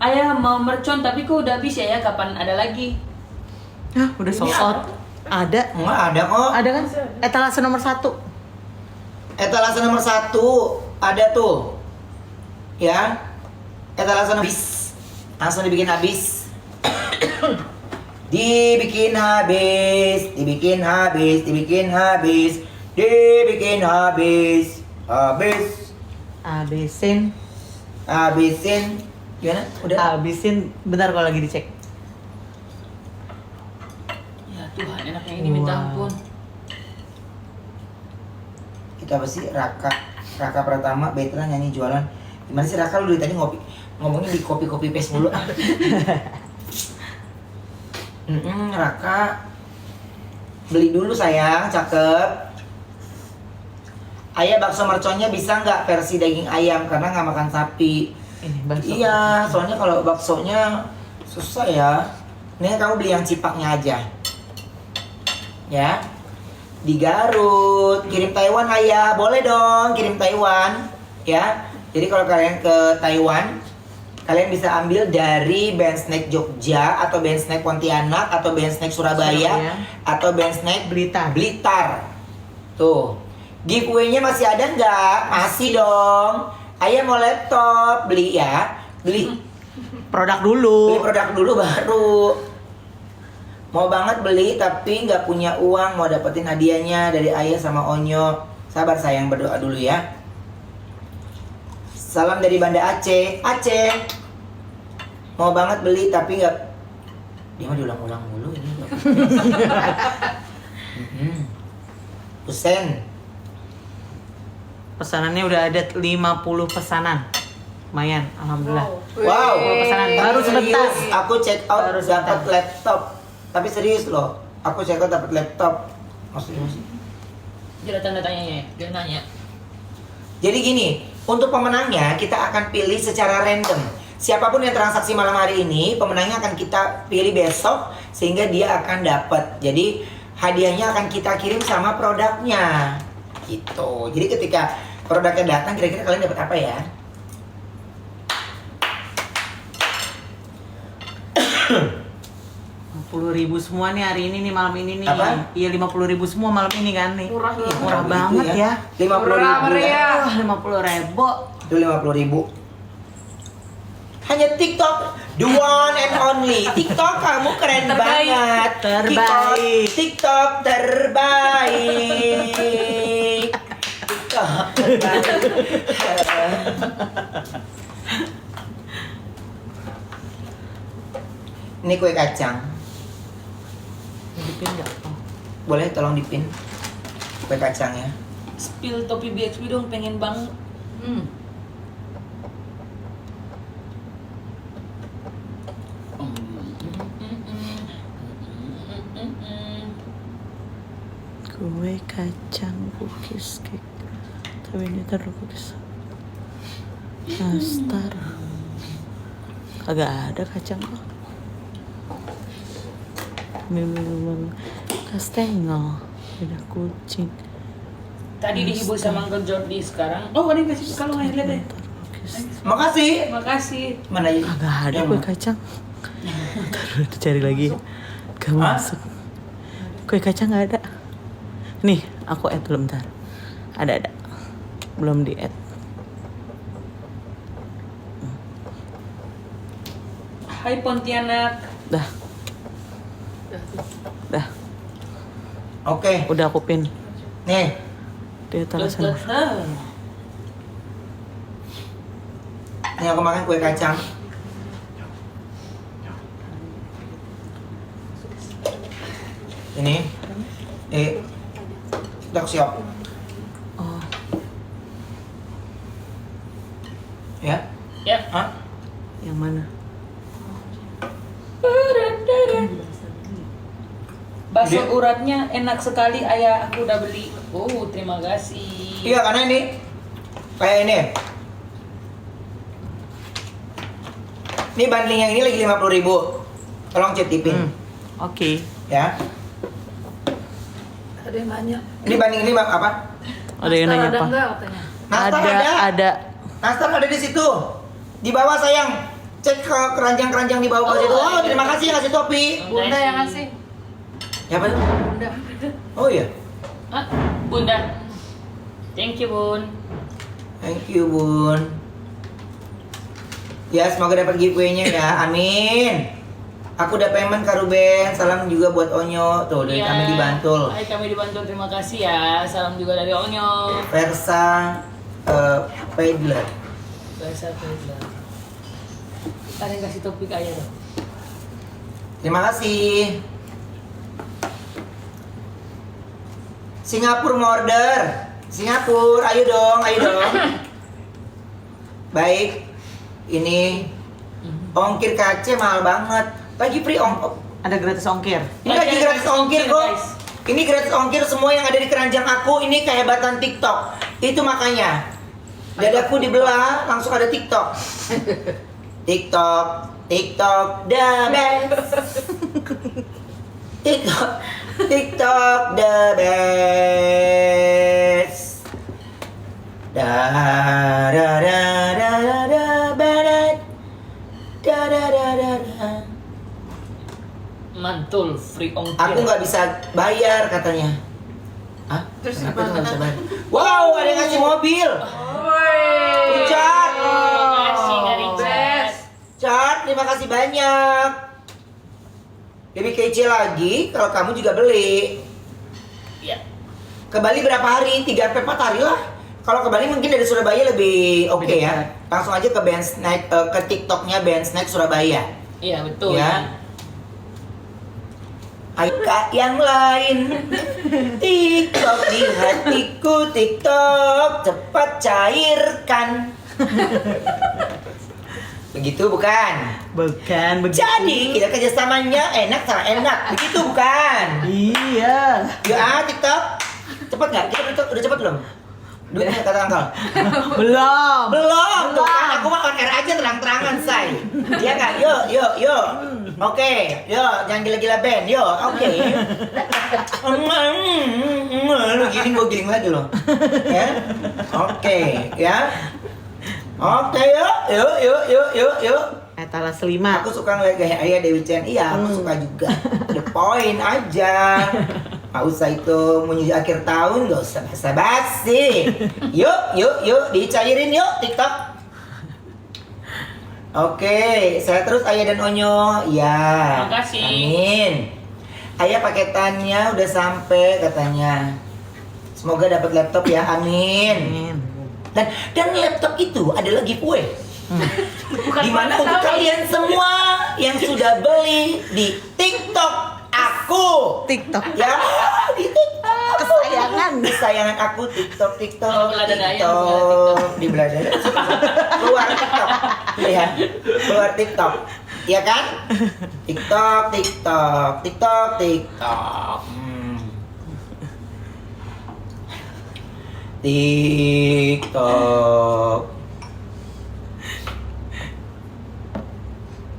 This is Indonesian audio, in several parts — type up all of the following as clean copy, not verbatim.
Ayah mau mercon tapi kok udah habis ya, kapan ada lagi? Hah, udah sold out. Ada. Enggak ada kok. Ada kan? Etalase nomor 1. Etalase nomor 1 ada tuh. Ya. Etalase habis. Langsung dibikin habis. Dibikin habis, dibikin habis, dibikin habis, dibikin habis, habis, Habisin. habisin. Gimana? Udah? Habisin. Bentar kalau lagi dicek. Ya Tuhan, enaknya ini minta ampun. Itu apa sih? Raka Pratama, Betra nyanyi jualan. Gimana sih Raka, lu dari tadi ngomongnya di kopi paste mulu. Raka beli dulu sayang, cakep. Ayah bakso merconnya bisa nggak versi daging ayam karena nggak makan sapi. Ini bakso. Iya, soalnya kalau baksonya susah ya. Ini kamu beli yang cipaknya aja. Ya. Di Garut, kirim Taiwan ayah, boleh dong kirim Taiwan. Ya. Jadi kalau kalian ke Taiwan, kalian bisa ambil dari band snack Jogja atau band snack Pontianak atau band snack Surabaya. Atau band snack Blitar. Tuh. Giveaway-nya masih ada nggak? Masih dong. Ayah mau laptop, beli ya. Beli Produk dulu. produk dulu baru. Mau banget beli tapi nggak punya uang, mau dapetin hadiahnya dari ayah sama Onyo. Sabar sayang, berdoa dulu ya. Salam dari Banda Aceh. Aceh. Mau banget beli tapi nggak. Dia mah diulang-ulang mulu ini. Husen. Pesanannya udah ada 50 pesanan. Lumayan, alhamdulillah. Wow. Pesanan Tapi baru sebentar. serius, aku check out Baru dapat sebentar. laptop. Tapi serius loh, aku check out dapat laptop. Maksudnya sih. Dia tanda tanyanya ya, dia nanya. Jadi gini, untuk pemenangnya kita akan pilih secara random. Siapapun yang transaksi malam hari ini, pemenangnya akan kita pilih besok sehingga dia akan dapat. Jadi hadiahnya akan kita kirim sama produknya. Gitu. Jadi ketika produknya datang, kira-kira kalian dapat apa ya? Rp50.000 semua nih hari ini nih, malam ini nih. Apa? Iya, 50.000 semua malam ini kan nih. Murah loh. Murah banget ya. 50.000 ya. Wah, 50.000. Itu 50.000. Hanya TikTok, the one and only. TikTok kamu keren Terbaik. banget. Terbaik. TikTok terbaik. TikTok terbaik. Ini kue kacang. Dipin nggak? Oh. Boleh tolong dipin kue kacangnya. Spill topi BXB dong, pengen banget. Kue kacang, cookies, cake. Tapi ini taruh cookies. Nastar. Kagak ada kacang kok. Memang kastengel. Ada kucing. Tadi dihibur sama Uncle Jordi, sekarang oh ada yang kasih kalau nggak lihat deh. Ntar cookies. Makasih. Makasih. Mana ya? Kagak ada Yang kue mana? kacang. Taruh cari lagi. Gak Hah? masuk. Kue kacang nggak ada. Nih, aku add belum bentar. Ada. Belum di add. Hai Pontianak. Dah. Oke, Udah aku pin. nih. Dia taruh Terus, sana. Ini aku makan kue kacang. Ini. Udah siap. Oh, Ya. Ya. Hah? yang mana? Bakso Dia- uratnya enak sekali ayah, aku udah beli. Oh terima kasih. Iya, karena ini kayak ini. Ini bundling yang ini lagi 50.000. Tolong cetipin. Oke. Ya. Ada yang nanya. Ini banding ini apa? Ada yang nanya Ada apa? enggak katanya? Nastar ada. Ada. Nastar ada di situ. Di bawah sayang. Cek ke keranjang-keranjang di bawah situ. Oh, terima kasih yang kasih topi. Bunda yang ngasih. Siapa tuh? Bunda. Oh iya. Ah, Bunda. Thank you, Bun. Thank you, Bun. Ya, semoga dapat giveaway-nya ya. Amin. Aku udah payment Kak Ruben. Salam juga buat Onyo. Tuh, dari Iya. kami di Bantul. Hai, kami di Bantul. Terima kasih ya. Salam juga dari Onyo. Versa Pedler. Bahasa Pedler. Ada yang kasih topik aja dong. Terima kasih. Singapura mau order. Singapura, ayo dong, ayo dong. Baik. Ini ongkir KC mahal banget. Lagi free Ada gratis ongkir. Ini lagi gratis ongkir kok. guys. Ini gratis ongkir semua yang ada di keranjang aku. Ini kehebatan TikTok. Itu makanya dadaku dibelah langsung ada TikTok. TikTok, TikTok the best. TikTok, TikTok the best. Da da da da da da barat. Da da da da da. Mantul free ongkir. Aku nggak bisa bayar katanya. Hah? Terus Kenapa itu nggak bisa gimana? bayar? Wow, ada yang ngasih mobil. Richard. Terima kasih dari Best. Richard, terima kasih banyak. Lebih kece lagi kalau kamu juga beli. Ya. Ke Bali berapa hari? 3-4 hari lah. Kalau ke Bali mungkin dari Surabaya lebih oke Lebih ya. dekat. Langsung aja ke Band Snack, ke TikToknya Band Snack Surabaya. Iya, betul Ya. ya. Aika yang lain. TikTok di hatiku, TikTok cepat cairkan. Begitu bukan? Bukan begitu. Jadi kita kerjasamanya enak sama enak. Begitu bukan? Iya. Ya TikTok cepat nggak? Kita udah cepat belum? Duitnya kata Angkal. Belum. Belum tuh kan aku mah on air aja terang-terangan say. Iya kan? Yuk. Oke, yuk jangan gila-gila band. Yuk, oke. Lu giling gua giling lagi loh. Ya. Oke, ya. Oke, yuk. Etalas 5. Aku suka ngeliat gaya Ayah Dewi Chen. Iya, aku suka juga. The point aja. Gak usah itu menuju akhir tahun, gak usah basa-basi. Yuk, dicairin yuk TikTok. Oke, saya terus Ayah dan Onyo. Ya. Terima kasih. Amin. Ayah paketannya udah sampai katanya. Semoga dapat laptop ya. Amin. Amin. Dan laptop itu adalah giveaway. Bukan Dimana pada untuk kami. kalian semua yang sudah beli di TikTok aku. TikTok. Ya, di TikTok. Kesayangan aku TikTok. Belah dada ya, Di belah dada. Keluar TikTok. Lihat. Keluar TikTok. Iya kan? TikTok. TikTok.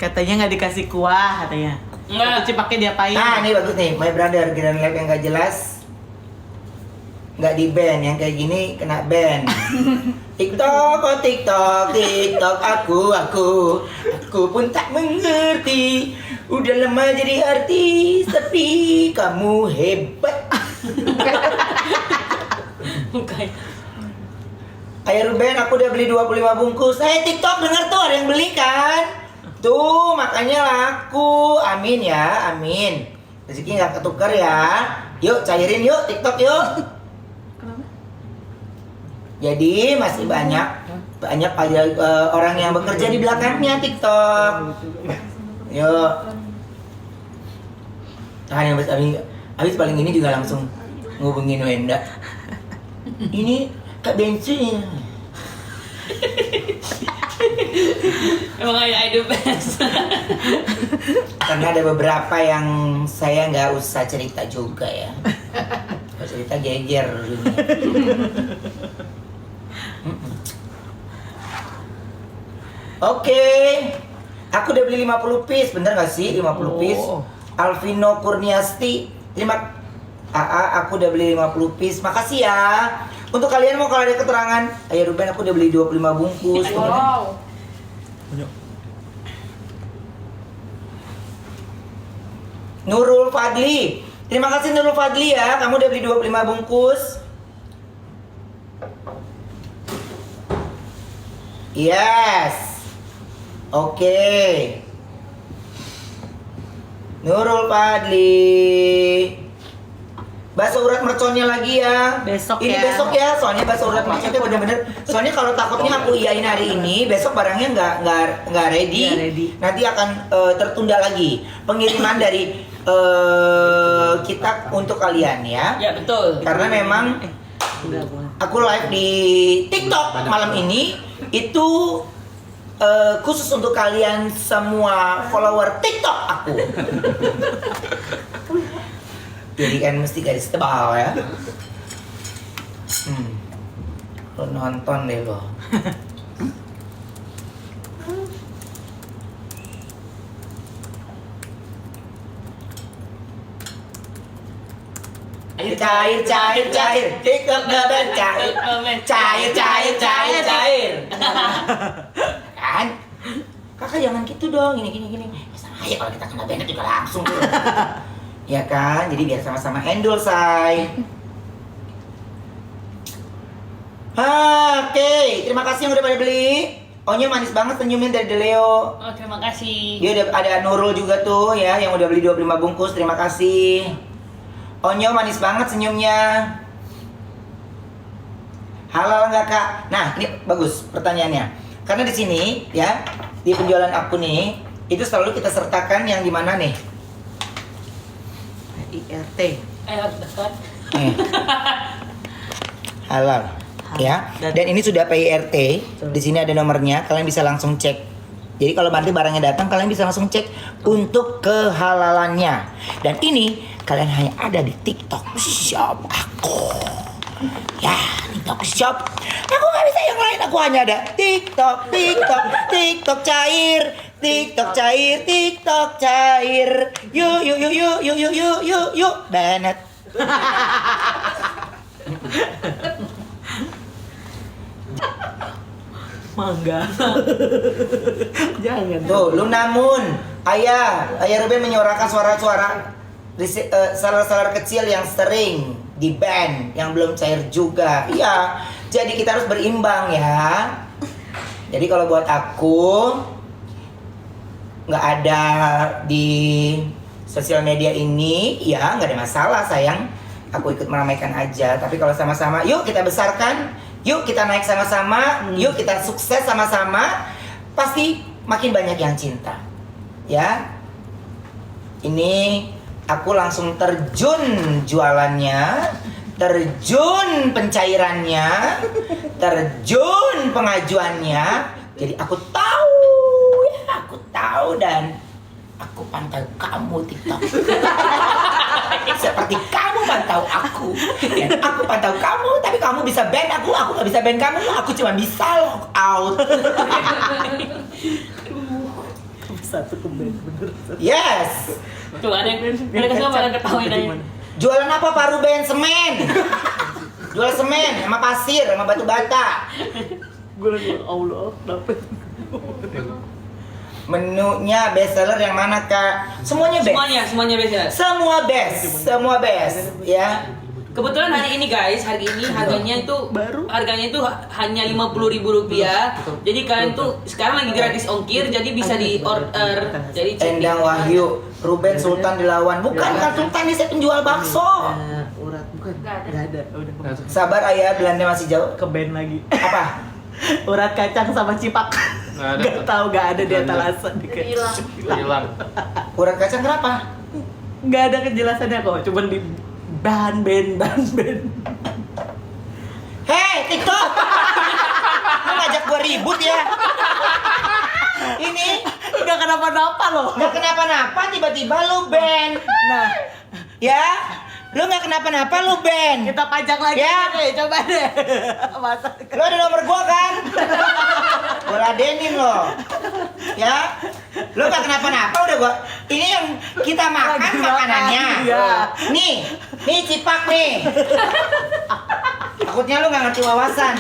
Katanya nggak dikasih kuah katanya. Enggak. Itu Cipaknya diapain? Nah, ini bagus nih, my brother, Grand Live yang gak jelas nggak di ban, yang kayak gini kena ban. TikTok, aku pun tak mengerti. Udah lama jadi artis, tapi kamu hebat. Bukan. Ayah Ruben, aku udah beli 25 bungkus. TikTok denger tuh, ada yang beli kan? Tuh, makanya laku. Amin ya, amin. Rezeki nggak ketukar ya. Yuk, cairin yuk, TikTok yuk. Jadi masih banyak orang yang bekerja di belakangnya TikTok. Yuk. Tahan yang habis paling ini juga langsung ngubungin Wenda. Ini Kak bensin. Emang I do best. Karena ada beberapa yang saya nggak usah cerita juga ya. Kalau cerita geger dunia. Oke. Aku udah beli 50 piece, bener gak sih 50 piece? Oh. Alvino Kurniasti, aku udah beli 50 piece. Makasih ya. Untuk kalian mau kalau ada keterangan, Ayah Ruben aku udah beli 25 bungkus. Wow. Nurul Fadli. Terima kasih Nurul Fadli ya, kamu udah beli 25 bungkus. Yes. Oke. Nurul Fadli. Bakso urat merconnya lagi ya. Besok ini ya. besok ya, soalnya bakso urat merconnya bener-bener. Soalnya kalau takutnya aku iyain hari ini, besok barangnya nggak ready. Nggak ready. Nanti akan tertunda lagi pengiriman dari kita untuk kalian ya. Ya betul. Karena memang Udah, boleh. aku live di TikTok malam ini itu khusus untuk kalian semua follower TikTok aku. Jadi kan mesti garis tebal ya. Lo nonton deh lo. Cair, TikTok ngeband cair. Kan? Kakak jangan gitu dong, gini. Sama aja kalau kita kena band juga langsung tuh. Ya kan? Jadi biar sama-sama handle, say. Oke, terima kasih yang udah pada beli. Onyo manis banget senyumnya dari Deleo. Oh, terima kasih. Dia ada Nurul juga tuh ya yang udah beli 25 bungkus. Terima kasih. Onyo manis banget senyumnya. Halal nggak kak? Nah ini bagus pertanyaannya. Karena di sini ya di penjualan aku nih itu selalu kita sertakan yang gimana nih? IRT. Dekat. Nih. Halal. Ya. Dan ini sudah PIRT. Di sini ada nomornya. Kalian bisa langsung cek. Jadi kalau nanti barangnya datang, kalian bisa langsung cek untuk kehalalannya. Dan ini kalian hanya ada di TikTok Shop aku. Ya, TikTok Shop. Aku nggak bisa yang lain. Aku hanya ada TikTok cair, TikTok cair. Yuk, banget. Mangga. Jangan. Tuh, lu namun Ayah Ruben menyuarakan suara-suara salar-salar kecil yang sering di band yang belum cair juga. Iya, jadi kita harus berimbang ya. Jadi kalau buat aku nggak ada di sosial media ini, ya nggak ada masalah sayang. Aku ikut meramaikan aja. Tapi kalau sama-sama, yuk kita besarkan. Yuk kita naik sama-sama, yuk kita sukses sama-sama. Pasti makin banyak yang cinta. Ya. Ini aku langsung terjun jualannya, terjun pencairannya, terjun pengajuannya. Jadi aku tahu dan aku pantau kamu TikTok. Seperti kamu pantau aku. Dan aku pantau kamu, tapi kamu bisa ban aku nggak bisa ban kamu. Aku cuma bisa log out. Satu kembali bener. Yes. Tuh ada yang mereka semua pada ketahuin aja. Jualan apa Pak Ruben? Semen. Jual semen sama pasir sama batu bata. Gue lagi Allah, dapet. Menunya best seller yang mana Kak? Semuanya best. Semuanya beda. Semua best ya. Kebetulan hari ini guys, harganya itu hanya Rp50.000. Jadi kalian tuh sekarang lagi gratis ongkir, jadi bisa di order. Jadi Endang Wahyu, Ruben Sultan dilawan. Bukan Sultan, ini saya penjual bakso. Urat bukan? Nggak ada. Nggak ada. Udah. Sabar Ayah, Belanda masih jauh. Ke band lagi. Apa? Urat kacang sama cipak. Nggak ada. Nggak ada di etalase. Hilang. Urat kacang kenapa? Nggak ada kejelasannya kok. Cuman di ban. Hei, TikTok! Lu ngajak gua ribut ya? Ini nggak kenapa-napa loh. gak kenapa-napa, tiba-tiba lu ban. Nah, Ya? Lu gak kenapa-napa, lu ban. kita pajak lagi Ya. deh. Coba deh. Masa Lu ada nomor gua kan? Gua ladenin lo. Ya? Lu gak kenapa-napa udah gua. Ini yang kita makan Lagi makan, makanannya. iya. Nih cipak nih. Takutnya lu gak ngerti wawasan.